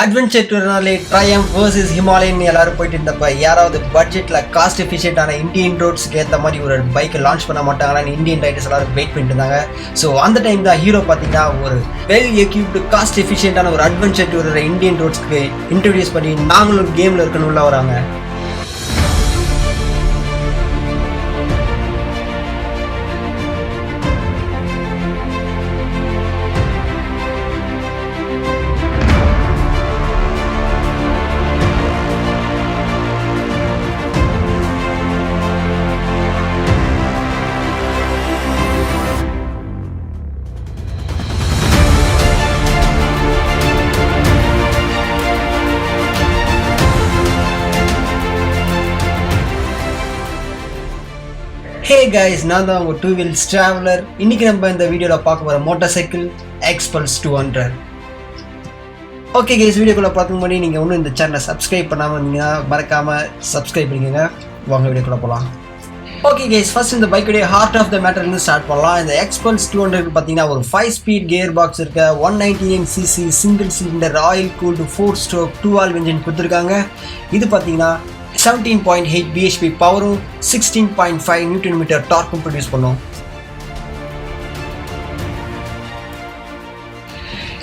Adventure டூர்னாலே triumph versus Himalayan எல்லாரும் போயிட்டு இருந்தப்ப யாராவது பட்ஜெட்ல காஸ்ட் எஃபிஷியன்டான இந்தியன் ரோட்ஸ்க்கு ஏற்ற மாதிரி ஒரு பைக்கை லான்ச் பண்ண மாட்டாங்கன்னு இந்தியன் ரைடர்ஸ் எல்லாரும் வெயிட் பண்ணிட்டு இருந்தாங்க. ஸோ அந்த டைம் தான் ஹீரோ பார்த்தீங்கன்னா ஒரு வெல் எக்யூப்டு காஸ்ட் எஃபிஷியன்டான ஒரு அட்வென்ச்சர் டூர் இந்தியன் ரோட்ஸ்க்கு இன்ட்ரடியூஸ் பண்ணி நாங்களும் கேம்ல இருக்கணும் உள்ள வராங்க. ஹே கைஸ், நான் தான் உங்கள் 2 wheels traveler. இன்னைக்கு நம்ம இந்த வீடியோவில் பார்க்க போகிற motor cycle Xpulse 200. Okay guys, வீடியோக்குள்ளே பார்க்க முன்னாடி நீங்கள் இன்னும் இந்த சேனலை சப்ஸ்கிரைப் பண்ணாமல் இருந்தீங்கன்னா மறக்காமல் சப்ஸ்கிரைப் பண்ணிக்கோங்க. வாங்க வீடியோக்குள்ளே போகலாம். ஓகே கைஸ், ஃபர்ஸ்ட் இந்த பைக்குடைய ஹார்ட் ஆஃப் த மேட்டர்லேருந்து ஸ்டார்ட் பண்ணலாம். இந்த Xpulse 200 பார்த்தீங்கன்னா ஒரு 5-speed கியர் பாக்ஸ் இருக்க 199cc single cylinder oil cooled 4-stroke 2-valve engine கொடுத்துருக்காங்க. இது பார்த்தீங்கன்னா 17.8 bhp பவரும் 16.5 Nm டார்க்கும் ப்ரொடியூஸ் பண்ணும்.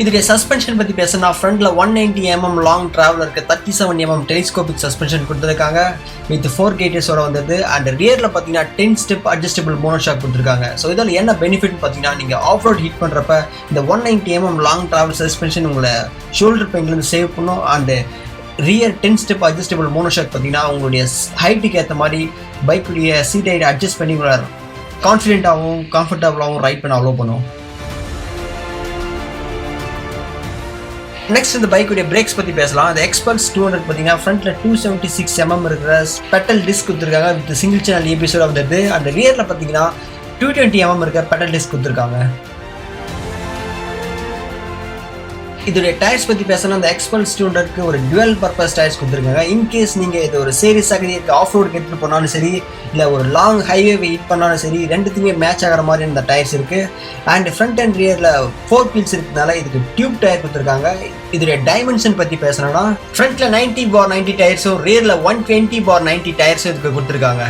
இதுடைய சஸ்பென்ஷன் பற்றி பேசினா ஃப்ரண்ட்ல 190mm லாங் டிராவலருக்கு 37mm டெலிஸ்கோபிக் சஸ்பென்ஷன் கொடுத்துருக்காங்க வித் 4 கேட்டர்ஸோட வந்தது. அண்ட் ரியரில் பார்த்தீங்கன்னா 10 ஸ்டெப் அட்ஜஸ்டபிள் மோனோஷாக் கொடுத்துருக்காங்க. ஸோ இதில் என்ன பெனிஃபிட் பார்த்தீங்கன்னா நீங்கள் ஆஃப் ரோட் ஹிட் பண்ணுறப்ப இந்த 190mm லாங் டிராவல் சஸ்பென்ஷன் உங்களை ஷோல்டர் பெயின்லேருந்து சேவ் பண்ணும். And rear 10 step adjustable monoshock பார்த்தீங்கன்னா உங்களுடைய ஹைட்டுக்கு ஏற்ற மாதிரி பைக்குடைய சீட் ஹைட் அட்ஜஸ்ட் பண்ணி உங்களை கான்ஃபிடென்ட்டாகவும் கம்ஃபர்டபுளாகவும் ரைட் பண்ண அலோவ் பண்ணும். நெக்ஸ்ட் இந்த பைக்குடைய பிரேக்ஸ் பற்றி பேசலாம். இந்த Xpulse 200 பார்த்தீங்கன்னா ஃப்ரண்ட்ல 276mm இருக்கிற பெட்டல் டிஸ்க் கொடுத்துருக்காங்க வித் சிங்கிள் சேனல் ஏபிஎஸோட வந்தது. அந்த ரியரில் பார்த்தீங்கன்னா 220mm இருக்க பெட்டல் டிஸ்க் கொடுத்துருக்காங்க. இதோடைய டயர்ஸ் பற்றி பேசணும். அந்த Xpulse 200க்கு ஒரு டுவெல் பர்பஸ் டயர்ஸ் கொடுத்துருக்காங்க. இன்கேஸ் நீங்கள் இது ஒரு சீரியஸ் ஆகிட்டு ஆஃப் ரோடுக்கு எடுத்துகிட்டு போனாலும் சரி, இல்லை ஒரு லாங் ஹைவே ஹிட் பண்ணாலும் சரி, ரெண்டுத்துக்குமே மேட்ச் ஆகிற மாதிரி இந்த டயர்ஸ் இருக்குது. அண்ட் ஃப்ரண்ட் அண்ட் ரியரில் 4 wheels இருக்கிறதுனால இதுக்கு டியூப் டயர் கொடுத்துருக்காங்க. இதோடைய டைமென்ஷன் பற்றி பேசணும்னா ஃப்ரண்ட்டில் 90/90 டயர்ஸும் ரியரில் 120/90 டயர்ஸும் இதுக்கு கொடுத்துருக்காங்க.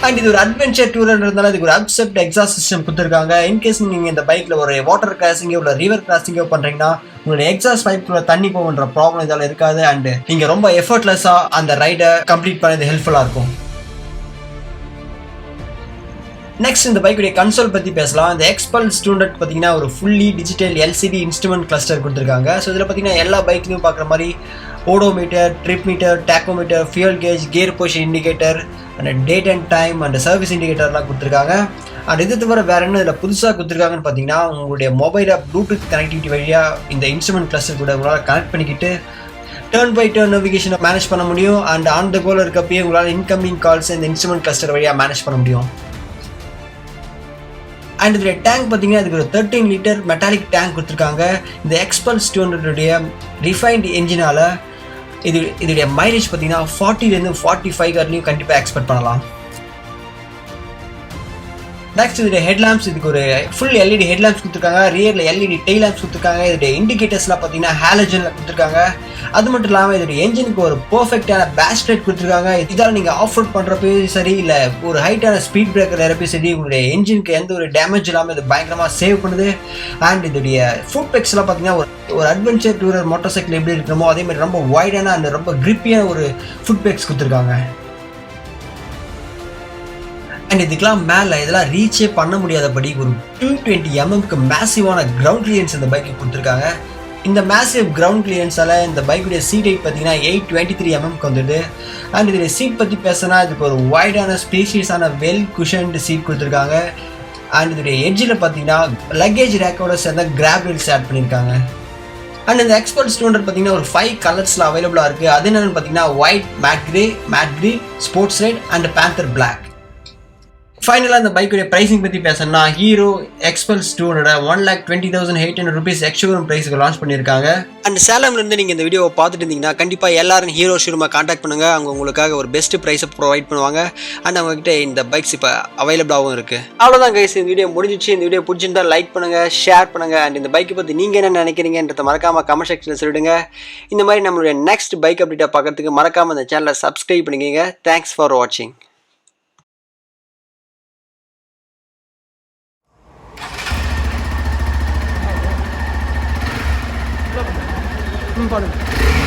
அண்ட் இது ஒரு அட்வென்ச்சர் டூர்ன்றதுனால இதுக்கு ஒரு அப்செப்ட் எக்ஸாஸ்ட் சிஸ்டம் கொடுத்துருக்காங்க. இன்கேஸ் நீங்கள் இந்த பைக்கில் ஒரு வாட்டர் கிராசிங்கோ இல்லை ரிவர் கிராசிங்கோ பண்ணுறீங்கன்னா உங்களுடைய எக்ஸாஸ்ட் பைப்புக்குள்ள தண்ணி போகுன்ற ப்ராப்ளம் இதால் இருக்காது. அண்ட் நீங்கள் ரொம்ப எஃபர்ட்லெஸ்ஸாக அந்த ரைடை கம்ப்ளீட் பண்ணது ஹெல்ப்ஃபுல்லாக இருக்கும். நெக்ஸ்ட் இந்த பைக்குடைய கன்சோல் பற்றி பேசலாம். இந்த Xpulse 200 பார்த்தீங்கன்னா ஒரு fully digital LCD instrument cluster கொடுத்துருக்காங்க. ஸோ இதில் பார்த்தீங்கன்னா எல்லா பைக்லையும் பார்க்குற மாதிரி odometer, trip meter, tachometer, fuel gauge, gear position indicator, and date and time and service இண்டிகேட்டர்லாம் கொடுத்துருக்காங்க. அண்ட் இது தவிர வேறு என்ன இதில் புதுசாக கொடுத்துருக்காங்கன்னு பார்த்தீங்கன்னா உங்களுடைய மொபைலை ப்ளூடூத் கனெக்டிவிட்டி வழியாக இந்த இன்ஸ்ட்ருமெண்ட் கிளஸ்டர் கூட உங்களால் கனெக்ட் பண்ணிக்கிட்டு டர்ன் பை டர்ன் நேவிகேஷனை மேனேஜ் பண்ண முடியும். அண்ட் ஆன் த கோல் இருக்கப்பயே உங்களால் இன்கமிங் கால்ஸ் இந்த இன்ஸ்ட்ருமெண்ட் கிளஸ்டர் வழியாக மேனேஜ் பண்ண முடியும். அண்ட் இதோடைய டேங்க் பார்த்தீங்கன்னா இதுக்கு ஒரு 13 லிட்டர் மெட்டாலிக் டேங்க் கொடுத்துருக்காங்க. இந்த Xpulse 200 ரிஃபைன்டு என்ஜினால் இதோடைய மைலேஜ் பார்த்தீங்கன்னா 40 to 45 வரலையும் கண்டிப்பாக எக்ஸ்பெக்ட் பண்ணலாம். நெக்ஸ்ட் இதோடைய ஹெட்லாம்ப்ஸ், இதுக்கு ஒரு ஃபுல் எல்இடி ஹெட்லாம்ப்ஸ் கொடுத்துருக்காங்க. ரியரில் எல்இடி டெய்ல் லேம்ப்ஸ் கொடுத்துருக்காங்க. இதோடைய இண்டிகேட்டர்ஸ்லாம் பார்த்தீங்கன்னா ஹாலஜனில் கொடுத்துருக்காங்க. அது மட்டும் இல்லாமல் இதோடைய என்ஜினுக்கு ஒரு பர்ஃபெக்டான பேஷ் லைட் கொடுத்துருக்காங்க. இதால் நீங்கள் ஆஃப் ரோட் பண்ணுறப்பையும் சரி, இல்லை ஒரு ஹைட்டான ஸ்பீட் பிரேக்கர் இறப்பையும் சரி, உங்களுடைய என்ஜினுக்கு எந்த ஒரு டேமேஜ் இல்லாமல் இது பயங்கரமாக சேவ் பண்ணுது. அண்ட் இதோடைய ஃபுட் பெக்ஸ்லாம் பார்த்தீங்கன்னா ஒரு அட்வென்ச்சர் டூரர் மோட்டார் சைக்கிள் எப்படி இருக்கணுமோ அதே மாதிரி ரொம்ப வைடான அண்ட் ரொம்ப கிரிப்பியான ஒரு ஃபுட் பெக்ஸ் கொடுத்துருக்காங்க. அண்ட் இதுக்கெல்லாம் மேலே இதெல்லாம் ரீச்சே பண்ண முடியாதபடி ஒரு 220mm மேசிவான கிரவுண்ட் கிளியரன்ஸ் இந்த பைக்கு கொடுத்துருக்காங்க. இந்த மேசிவ் கிரவுண்ட் கிளியரன்ஸால் இந்த பைக்குடைய சீட் ஹைட் பார்த்தீங்கன்னா 823mm வந்துடுது. அண்ட் இதோடைய சீட் பற்றி பேசினா இதுக்கு ஒரு வைடான ஸ்பேஷியஸான வெல் குஷன்டு சீட் கொடுத்துருக்காங்க. அண்ட் இதோடைய எட்ஜில் பார்த்தீங்கன்னா லக்கேஜ் ரேக்கோட சேர்ந்த கிராப் வீல்ஸ் ஆட் பண்ணியிருக்காங்க. அண்ட் இந்த Xpulse 200 பார்த்தீங்கன்னா ஒரு 5 கலர்ஸில் அவைலபிளாக இருக்குது. அது என்னென்னு பார்த்தீங்கன்னா white, matte grey, sports red and panther black. ஃபைனலாக அந்த பைக்குடைய ப்ரைஸிங் பற்றி பேசணும்னா ஹீரோ எக்ஸ்பல்ஸ் 200 1,20,800 rupees எக்ஸ்ஷோரூம் ப்ரைஸுக்கு லான்ச் பண்ணியிருக்காங்க. அண்ட் சேலம்லேருந்து நீங்கள் இந்த வீடியோவை பார்த்துட்டு இருந்தீங்கன்னா கண்டிப்பாக எல்லாரும் ஹீரோ ஷோரூமை காண்டாக்ட் பண்ணுங்கள். அவங்க உங்களுக்காக ஒரு பெஸ்ட் ப்ரைஸை ப்ரொவைட் பண்ணுவாங்க. அண்ட் அவங்ககிட்ட இந்த பைக்ஸ் இப்போ அவைலபிளாகவும் இருக்குது. அவ்வளோதான் கைஸ், இந்த வீடியோ முடிஞ்சிச்சு. இந்த வீடியோ பிடிச்சிருந்தா லைக் பண்ணுங்கள், ஷேர் பண்ணுங்கள். அண்ட் இந்த பைக்கை பற்றி நீங்கள் என்ன நினைக்கிறீங்கன்றத மறக்காமல் கமெண்ட் செக்ஷனில் சொல்லிடுங்க. இந்த மாதிரி நம்மளுடைய நெக்ஸ்ட் பைக் அப்டேட்டை பார்க்கறதுக்கு மறக்காமல் இந்த சேனலை சப்ஸ்கிரைப் பண்ணிக்கோங்க. தேங்க்ஸ் ஃபார் வாட்சிங். பாருங்க.